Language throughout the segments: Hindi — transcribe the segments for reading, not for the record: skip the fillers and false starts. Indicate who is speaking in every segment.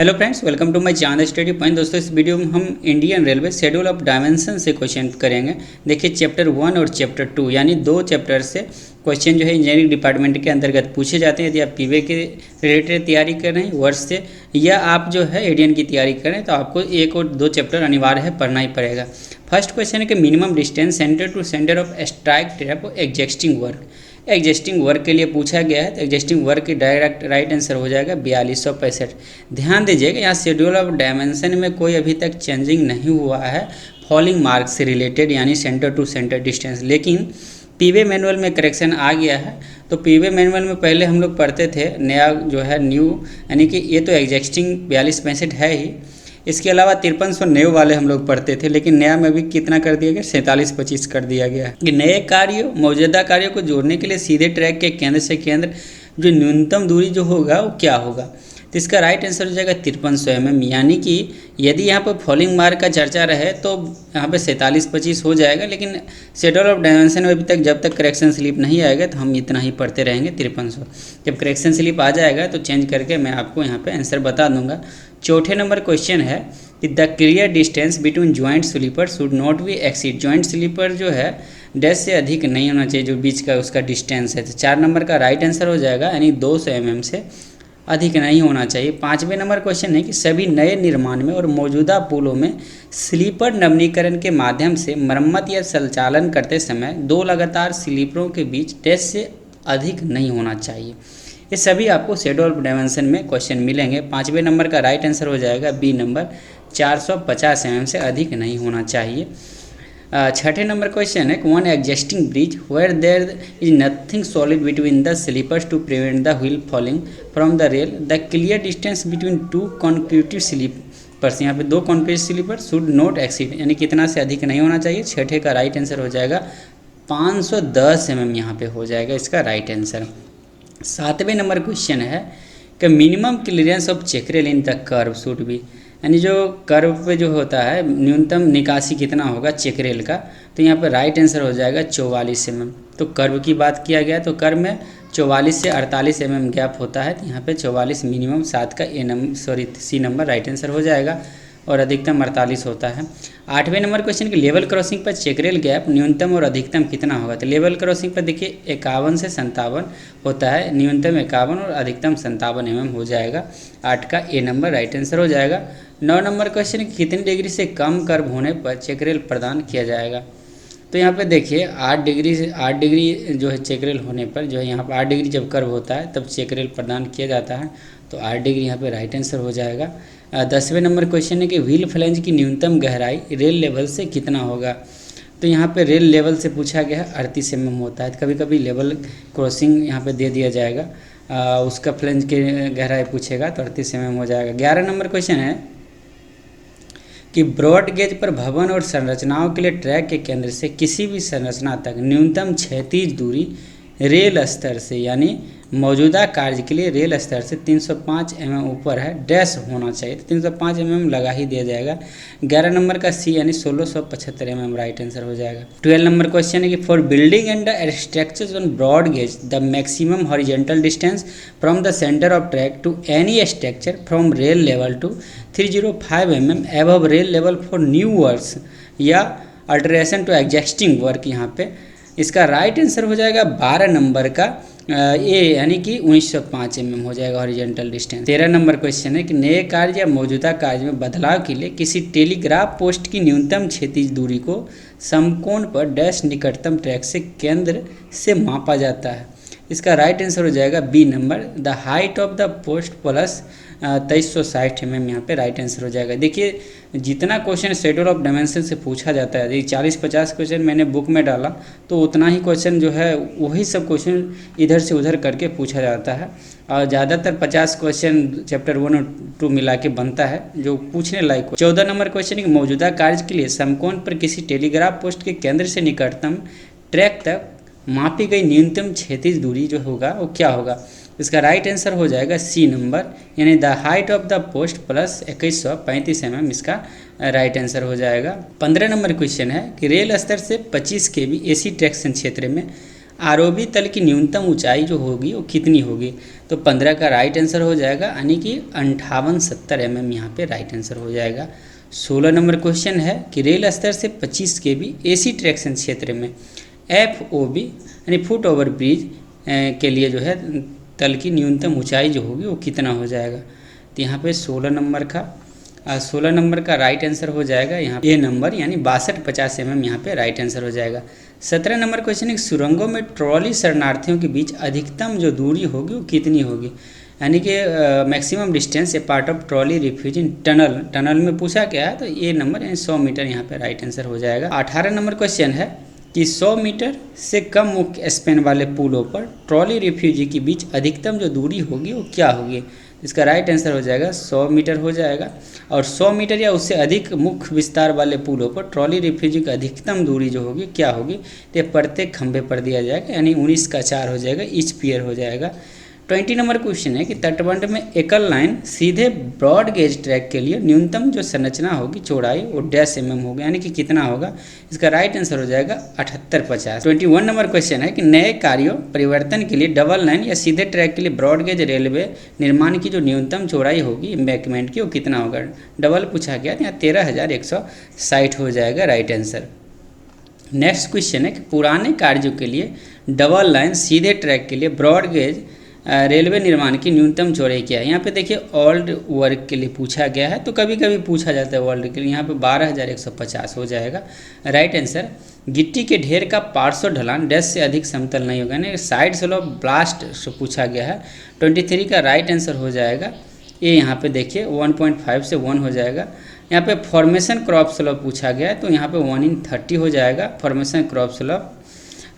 Speaker 1: Hello friends, welcome to my channel study point. दोस्तों, इस वीडियो में हम Indian railway schedule of dimension से क्वेश्चन करेंगे। देखिए, चैप्टर 1 और चैप्टर 2 यानी दो चैप्टर से क्वेश्चन जो है इंजीनियरिंग डिपार्टमेंट के अंतर्गत पूछे जाते हैं। यदि आप पीवे के रिलेटेड तैयारी कर रहे हैं वर्ष से, या आप जो है एडीएन की तैयारी कर रहे हैं, तो आपको एक और दो चैप्टर अनिवार्य है, पढ़ना ही पड़ेगा। फर्स्ट क्वेश्चन है कि minimum distance centre to centre of strike trap existing work. Existing work के लिए पूछा गया है, तो एग्जिस्टिंग वर्क की डायरेक्ट राइट आंसर हो जाएगा 4265। ध्यान दीजिएगा, यहाँ शेड्यूल ऑफ डायमेंशन में कोई अभी तक चेंजिंग नहीं हुआ है फॉलिंग मार्क से रिलेटेड, यानी सेंटर टू सेंटर डिस्टेंस। लेकिन पीवे मैनुअल में करेक्शन आ गया है। तो पीवे मैनुअल में पहले हम लोग पढ़ते थे, नया जो है न्यू, यानी कि ये तो एग्जिस्टिंग 4265 है ही, इसके अलावा 5300 नए वाले हम लोग पढ़ते थे। लेकिन नया में भी कितना कर दिया गया, 4725 कर दिया गया है कि नए कार्यों मौजूदा कार्यों को जोड़ने के लिए सीधे ट्रैक के केंद्र से केंद्र जो न्यूनतम दूरी जो होगा वो क्या होगा। तो इसका राइट आंसर हो जाएगा 5300 mm। यानी कि यदि यहाँ पर फॉलिंग मार्क का चर्चा रहे तो यहाँ पे 4725 हो जाएगा। लेकिन शेड्यूल ऑफ डायमेंशन में अभी तक जब तक करेक्शन स्लिप नहीं आएगा तो हम इतना ही पढ़ते रहेंगे 5300। जब करेक्शन स्लिप आ जाएगा तो चेंज करके मैं आपको यहाँ पे आंसर बता दूंगा। चौथे नंबर क्वेश्चन है कि the clear distance between joint sleeper should not be exceed. Joint sleeper जो है डैश से अधिक नहीं होना चाहिए, जो बीच का उसका डिस्टेंस है। तो 4 नंबर का राइट आंसर हो जाएगा, यानी 200 mm से अधिक नहीं होना चाहिए। 5वें नंबर क्वेश्चन है कि सभी नए निर्माण में और मौजूदा पुलों में स्लीपर नवीनीकरण के माध्यम से मरम्मत या संचालन करते समय दो लगातार स्लीपरों के बीच डैश से अधिक नहीं होना चाहिए। ये सभी आपको शेड्यूल ऑफ डायमेंशन में क्वेश्चन मिलेंगे। 5वें नंबर का राइट आंसर हो जाएगा बी नंबर, 450 mm से अधिक नहीं होना चाहिए। 6ठे नंबर क्वेश्चन है one existing bridge where there is nothing solid between the sleepers to prevent the wheel falling from the rail, the clear distance between two consecutive sleepers. यहाँ पे दो concrete sleeper should not exceed, यानी कितना से अधिक नहीं होना चाहिए। 6ठे का राइट आंसर हो जाएगा 510 mm, यहाँ पे हो जाएगा इसका राइट आंसर। 7वें नंबर क्वेश्चन है कि minimum clearance of check rail in the curve should be, यानी जो कर्व पे जो होता है न्यूनतम निकासी कितना होगा चेकरेल का। तो यहाँ पे राइट आंसर हो जाएगा 44 mm। तो कर्व की बात किया गया तो कर्व में 44 से 48 mm गैप होता है, तो यहाँ पे 44 मिनिमम, 7 का सी नंबर राइट आंसर हो जाएगा, और अधिकतम 48 होता है। 8वें नंबर क्वेश्चन की लेवल क्रॉसिंग पर चेकरेल गैप न्यूनतम और अधिकतम कितना होगा। तो लेवल क्रॉसिंग पर देखिए 51 से 57 होता है, न्यूनतम 51 और अधिकतम 57 mm हो जाएगा। 8 का ए नंबर राइट आंसर हो जाएगा। 9 नंबर क्वेश्चन कितनी डिग्री से कम कर्व होने पर चेकरेल प्रदान किया जाएगा। तो यहाँ पे देखिए 8 डिग्री जो है चेकरेल होने पर, जो है यहाँ पर 8 डिग्री जब कर्व होता है तब चेकरेल प्रदान किया जाता है। तो 8 डिग्री यहाँ पे राइट आंसर हो जाएगा। 10वें नंबर क्वेश्चन है कि व्हील फ्लैंज की न्यूनतम गहराई रेल लेवल से कितना होगा। तो यहाँ पे रेल लेवल से पूछा गया है, 38 mm होता है। कभी कभी लेवल क्रॉसिंग यहाँ पे दे दिया जाएगा, उसका फ्लैंज की गहराई पूछेगा तो 38 mm हो जाएगा। 11 नंबर क्वेश्चन है कि ब्रॉड गेज पर भवन और संरचनाओं के लिए ट्रैक के केंद्र से किसी भी संरचना तक न्यूनतम क्षैतिज दूरी रेल स्तर से, यानी मौजूदा कार्य के लिए रेल स्तर से 305 mm ऊपर है, डैश होना चाहिए। तो 305 mm लगा ही दिया जाएगा। 11 नंबर का सी, यानी 1675 mm राइट आंसर हो जाएगा। 12 नंबर क्वेश्चन है कि for building and the structures on broad gauge the maximum horizontal distance from the centre of track to any structure from rail level to 305 mm above rail level for new works या अल्टरेशन टू एग्जिस्टिंग वर्क। यहाँ पे इसका राइट आंसर हो जाएगा 12 नंबर का ए, यानी कि 1905 mm हो जाएगा हॉरिजॉन्टल डिस्टेंस। 13 नंबर क्वेश्चन है कि नए कार्य या मौजूदा कार्य में बदलाव के लिए किसी टेलीग्राफ पोस्ट की न्यूनतम क्षैतिज दूरी को समकोण पर डैश निकटतम ट्रैक से केंद्र से मापा जाता है। इसका राइट आंसर हो जाएगा B number, the height of the post plus 2360 mm, यहाँ पे राइट आंसर हो जाएगा। देखिए जितना क्वेश्चन शेड्यूल ऑफ डायमेंशन से पूछा जाता है, ये 40-50 क्वेश्चन मैंने बुक में डाला, तो उतना ही क्वेश्चन जो है वही सब क्वेश्चन इधर से उधर करके पूछा जाता है। और ज़्यादातर 50 क्वेश्चन चैप्टर 1 और 2 मिला के बनता है जो पूछने लायक। 14 नंबर क्वेश्चन की मौजूदा कार्य के लिए समकोण पर किसी टेलीग्राफ पोस्ट के केंद्र से निकटतम ट्रैक तक मापी गई न्यूनतम क्षैतिज दूरी जो होगा वो क्या होगा। इसका राइट आंसर हो जाएगा सी नंबर, यानी the height of the post plus 2135 mm, इसका राइट आंसर हो जाएगा। 15 नंबर क्वेश्चन है कि रेल स्तर से 25 kV AC ट्रैक्शन क्षेत्र में आरोही तल की न्यूनतम ऊंचाई जो होगी वो कितनी होगी? तो 15 का राइट आंसर हो जाएगा, यानी कि 5870 mm यहाँ पे राइट आंसर हो जाएगा। 16 नंबर क्वेश्चन है कि रेल स्तर से 25 kV AC ट्रैक्शन क्षेत्र में FOB यानी फुट ओवर ब्रिज के लिए जो है तल की न्यूनतम ऊंचाई जो होगी वो कितना हो जाएगा? तो यहाँ पे 16 नंबर का राइट आंसर हो जाएगा यहाँ ए नंबर, यानी 6250 mm यहाँ पे राइट आंसर हो जाएगा। 17 नंबर क्वेश्चन है सुरंगों में ट्रॉली शरणार्थियों के बीच अधिकतम जो दूरी होगी वो कितनी होगी? यानी कि maximum distance A part of trolley refuge in tunnel में पूछा गया है, तो ए नंबर यानी 100 मीटर यहाँ पे राइट आंसर हो जाएगा। 18 नंबर क्वेश्चन है कि 100 मीटर से कम मुख्य स्पेन वाले पुलों पर ट्रॉली रिफ्यूजी के बीच अधिकतम जो दूरी होगी वो क्या होगी? इसका राइट आंसर हो जाएगा 100 मीटर हो जाएगा। और 100 मीटर या उससे अधिक मुख्य विस्तार वाले पुलों पर ट्रॉली रिफ्यूजी की अधिकतम दूरी जो होगी क्या होगी? तो प्रत्येक खंभे पर दिया जाएगा, यानी 19 का 4 हो जाएगा, ईच पियर हो जाएगा। 20 नंबर क्वेश्चन है कि तटबंध में एकल लाइन सीधे ब्रॉड गेज ट्रैक के लिए न्यूनतम जो संरचना होगी चौड़ाई वो डैश mm होगा, यानी कि कितना होगा? इसका राइट आंसर हो जाएगा 7850। 21 नंबर क्वेश्चन है कि नए कार्यों परिवर्तन के लिए डबल लाइन या सीधे ट्रैक के लिए ब्रॉड गेज रेलवे निर्माण की जो न्यूनतम चौड़ाई होगी एम्बैंकमेंट की वो कितना होगा? डबल पूछा गया, यहाँ 13,160 हो जाएगा राइट आंसर। नेक्स्ट क्वेश्चन है कि पुराने कार्यों के लिए डबल लाइन सीधे ट्रैक के लिए ब्रॉड गेज रेलवे निर्माण की न्यूनतम चौड़ाई क्या है? यहाँ पे देखिए ओल्ड वर्क के लिए पूछा गया है, तो कभी कभी पूछा जाता है वर्ल्ड के लिए। यहाँ पे 12,150 हो जाएगा राइट आंसर। गिट्टी के ढेर का पार्श्व ढलान डैश से अधिक समतल नहीं होगा, यानी साइड स्लोप ब्लास्ट से पूछा गया है। 23 का राइट आंसर हो जाएगा ये, यहाँ पे देखिए 1.5 से 1 हो जाएगा। यहाँ पे फॉर्मेशन क्रॉप स्लोप पूछा गया है, तो यहाँ पे 1/30 हो जाएगा फॉर्मेशन क्रॉप स्लोप।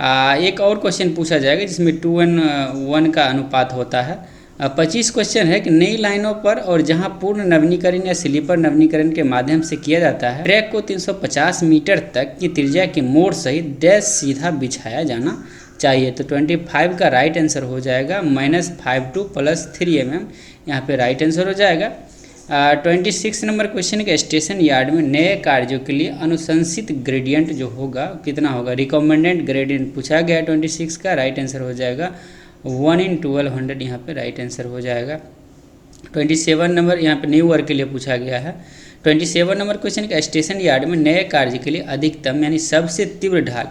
Speaker 1: एक और क्वेश्चन पूछा जाएगा जिसमें 2:1 का अनुपात होता है। 25 क्वेश्चन है कि नई लाइनों पर और जहां पूर्ण नवीनीकरण या स्लीपर नवीनीकरण के माध्यम से किया जाता है, ट्रैक को 350 मीटर तक की त्रिज्या के मोड़ सहित डैश सीधा बिछाया जाना चाहिए। तो 25 का राइट आंसर हो जाएगा -52 + 3 mm, यहाँ पे राइट आंसर हो जाएगा। 26 नंबर क्वेश्चन के स्टेशन यार्ड में नए कार्यों के लिए अनुशंसित ग्रेडियंट जो होगा कितना होगा? रिकमेंडेड ग्रेडियंट पूछा गया। 26 का राइट आंसर हो जाएगा 1/1200, यहाँ पे राइट आंसर हो जाएगा। 27 नंबर यहाँ पे न्यू वर्क के लिए पूछा गया है। 27 नंबर क्वेश्चन के स्टेशन यार्ड में नए कार्य के लिए अधिकतम यानी सबसे तीव्र ढाल,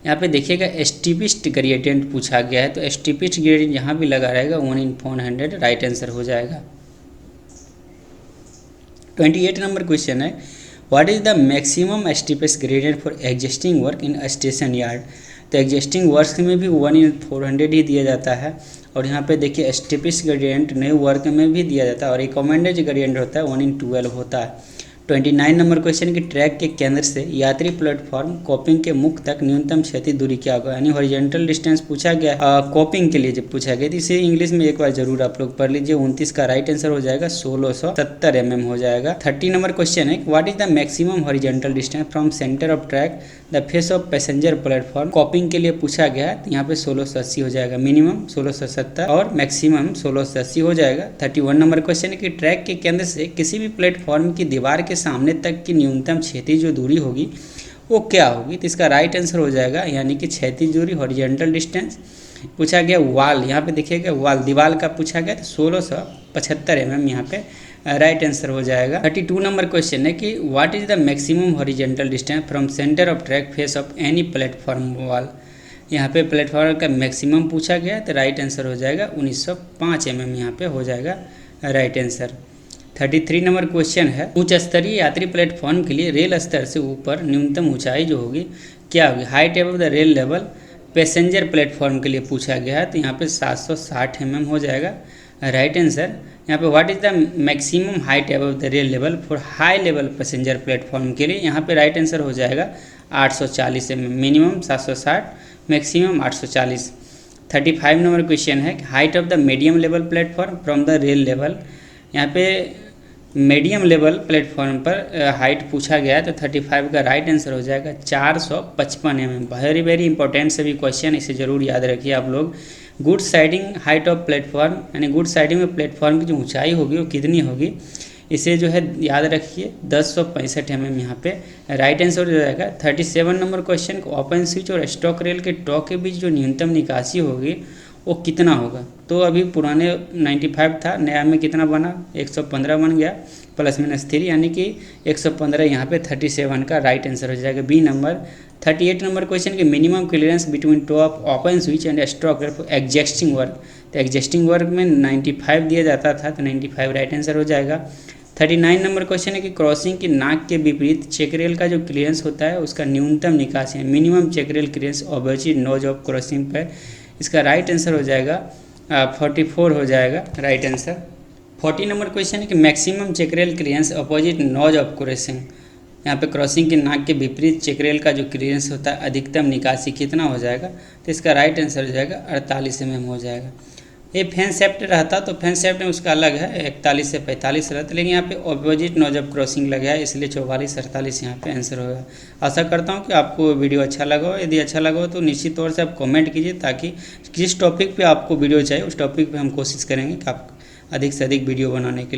Speaker 1: यहाँ पे देखिएगा स्टीपिस्ट ग्रेडियंट पूछा गया है, तो स्टीपिस्ट ग्रेडियंट यहाँ भी लगा रहेगा 1/400, राइट आंसर हो जाएगा। 28 नंबर क्वेश्चन है what is the maximum steepest gradient for existing work in station yard? तो एग्जिस्टिंग वर्क में भी 1/400 ही दिया जाता है, और यहाँ पे देखिए स्टीपेस्ट ग्रेडियंट न्यू वर्क में भी दिया जाता है, और रिकमेंडेड ग्रेडियंट होता है 1/12 होता है। 29 नंबर क्वेश्चन की ट्रैक के केंद्र से यात्री प्लेटफॉर्म कोपिंग के मुख तक न्यूनतम क्षैतिज दूरी क्या होगा? यानी हॉरिजॉन्टल डिस्टेंस पूछा गया कोपिंग के लिए जब पूछा गया, तो इसे इंग्लिश में एक बार जरूर आप लोग पढ़ लीजिए। 29 का राइट आंसर हो जाएगा 1670 mm हो जाएगा। 30 नंबर क्वेश्चन है what is the maximum horizontal distance from centre of track the face of passenger platform? Coping के लिए पूछा गया है, तो यहाँ पे 1680 हो जाएगा। मिनिमम 1670 और मैक्सिमम 1680 हो जाएगा। 31 नंबर क्वेश्चन है कि ट्रैक के केंद्र से किसी भी प्लेटफॉर्म की दीवार के सामने तक की न्यूनतम क्षैतिज जो दूरी होगी वो क्या होगी? तो इसका राइट आंसर हो जाएगा यानी कि क्षैतिज दूरी हॉरिजॉन्टल डिस्टेंस। पूछा गया वाल, यहाँ पे देखिएगा वाल दीवार का पूछा गया, तो 1675 mm यहाँ पे राइट आंसर हो जाएगा। 32 नंबर क्वेश्चन है कि what is the maximum horizontal distance from centre of track face of any platform वाल? यहाँ पे प्लेटफॉर्म का मैक्सिमम पूछा गया, तो राइट आंसर हो जाएगा 1905 mm यहाँ पे हो जाएगा राइट आंसर। 33 नंबर क्वेश्चन है उच्च स्तरीय यात्री प्लेटफॉर्म के लिए रेल स्तर से ऊपर न्यूनतम ऊंचाई जो होगी क्या होगी? Height above the rail level passenger platform के लिए पूछा गया है, तो यहाँ पे 760 mm हो जाएगा राइट आंसर। यहाँ पे what is the maximum height above the rail level for high level passenger platform के लिए? यहाँ पे राइट आंसर हो जाएगा 840 mm। Minimum 760, maximum 840। 35 number question है height of the medium level platform from the rail level. यहाँ पे मीडियम लेवल प्लेटफॉर्म पर हाइट पूछा गया है, तो 35 का राइट आंसर हो जाएगा 455 mm। वेरी इंपॉर्टेंट सभी क्वेश्चन, इसे जरूर याद रखिए आप लोग। Good siding height of platform, यानी गुड साइडिंग में प्लेटफॉर्म की जो ऊंचाई होगी वो कितनी होगी? इसे जो है याद रखिए 1065 mm यहाँ पे राइट आंसर हो जाएगा। 37 नंबर क्वेश्चन को ओपन स्विच और स्टॉक रेल के टॉ के बीच जो न्यूनतम निकासी होगी वो कितना होगा। तो अभी पुराने 95 था, नया में कितना बना 115 बन गया +-3 यानी कि 115 यहाँ पे 37 का राइट आंसर हो जाएगा बी नंबर। 38 नंबर क्वेश्चन के minimum clearance between toe of open switch and stock rail for existing work. तो एग्जिस्टिंग वर्क में 95 दिया जाता था तो 95 राइट आंसर हो जाएगा। 39 नंबर क्वेश्चन है कि क्रॉसिंग की नाक के विपरीत चेक रेल का जो क्लियरेंस होता है उसका न्यूनतम निकासी है minimum check rail clearance opposite nose of crossing पर। इसका राइट आंसर हो जाएगा 44 हो जाएगा राइट आंसर। 40 नंबर क्वेश्चन है कि maximum check rail clearance opposite nose of crossing. यहाँ पे क्रॉसिंग के नाक के विपरीत चेक रेल का जो क्लियरेंस होता है अधिकतम निकासी कितना हो जाएगा। तो इसका राइट आंसर हो जाएगा 48 mm हो जाएगा। ये फैन सेफ्ट रहता तो फैन सेफ्ट में उसका अलग है 41 से 45 रहता, लेकिन यहाँ पे ऑपोजिट नोज ऑफ क्रॉसिंग लगा है इसलिए 44-48 यहाँ पे आंसर होगा। आशा करता हूँ कि आपको वीडियो अच्छा लगा हो। यदि अच्छा लगा हो तो निश्चित तौर से आप कमेंट कीजिए ताकि जिस टॉपिक पे आपको वीडियो चाहिए उस टॉपिक पे हम कोशिश करेंगे कि आप अधिक से अधिक वीडियो बनाने के लिए।